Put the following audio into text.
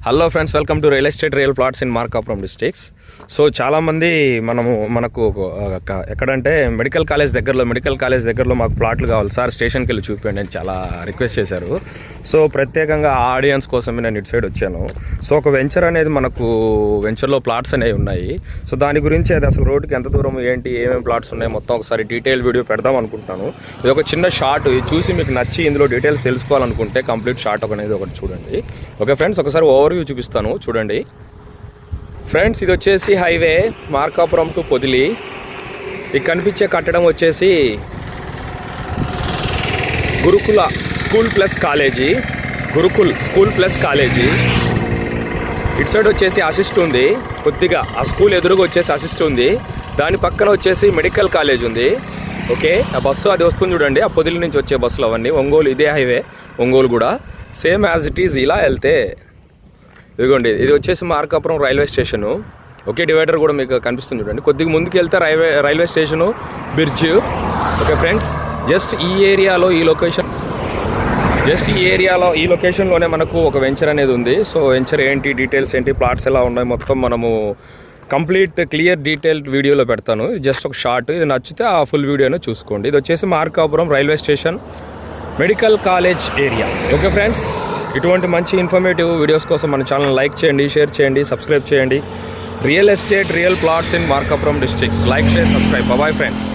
Hello friends, welcome to real estate real plots in Markapuram districts. So చాలామంది మనకు ఎక్కడంటే medical college దగ్గరలో మాకు ప్లాట్లు కావాలి సార్, స్టేషన్కి వెళ్ళి చూపించండి అని చాలా రిక్వెస్ట్ చేశారు. సో ప్రత్యేకంగా ఆ ఆడియన్స్ కోసమే నేను ఇటు సైడ్ వచ్చాను. సో ఒక వెంచర్ అనేది వెంచర్లో ప్లాట్స్ అనేవి ఉన్నాయి. సో దాని గురించి అది అసలు రోడ్డుకి ఎంత దూరం ఏంటి, ఏమేమి ప్లాట్స్ ఉన్నాయి మొత్తం ఒకసారి డీటెయిల్ వీడియో పెడదాం అనుకుంటున్నాను. ఇది ఒక చిన్న షార్ట్, ఇది చూసి మీకు నచ్చి ఇందులో డీటెయిల్స్ తెలుసుకోవాలనుకుంటే కంప్లీట్ షార్ట్ అనేది ఒకటి చూడండి. ఓకే ఫ్రెండ్స్, ఒకసారి ఓవర్ వ్యూ చూపిస్తాను చూడండి. ఫ్రెండ్స్, ఇది వచ్చేసి హైవే మార్కాపురం టు పొదిలి. ఇది కనిపించే కట్టడం వచ్చేసి గురుకుల school plus college, Gurukul school plus college. ఇటు సైడ్ వచ్చేసి అసిస్ట్ ఉంది, కొద్దిగా ఆ స్కూల్ ఎదురుగా వచ్చేసి అసిస్ట్ ఉంది. దాని పక్కన వచ్చేసి మెడికల్ కాలేజ్ ఉంది. ఓకే, ఆ బస్సు అది వస్తుంది చూడండి, ఆ పొదిలి నుంచి వచ్చే బస్సులు అవన్నీ. ఒంగోలు ఇదే హైవే, ఒంగోలు కూడా సేమ్ యాజ్ ఇట్ ఈజ్. ఇలా వెళ్తే ఇదిగోండి, ఇది వచ్చేసి Markapuram railway station. Okay, divider కూడా మీకు కనిపిస్తుంది చూడండి. కొద్దిగా ముందుకు వెళ్తే railway station, bridge. Okay friends, just ఈ ఏరియాలో ఈ లొకేషన్లోనే మనకు ఒక వెంచర్ అనేది ఉంది. సో వెంచర్ ఏంటి, డీటెయిల్స్ ఏంటి, ప్లాట్స్ ఎలా ఉన్నాయి మొత్తం మనము కంప్లీట్ క్లియర్ డీటెయిల్డ్ వీడియోలో పెడతాను. ఇది జస్ట్ ఒక షార్ట్, ఇది నచ్చితే ఆ ఫుల్ వీడియోను చూసుకోండి. ఇది వచ్చేసి Markapuram railway station, medical college area. Okay friends, ఇటువంటి మంచి ఇన్ఫర్మేటివ్ వీడియోస్ కోసం మన ఛానల్ లైక్ చేయండి, షేర్ చేయండి, సబ్స్క్రైబ్ చేయండి. Real estate real plots in Markapuram districts. Like, share, subscribe. Bye friends.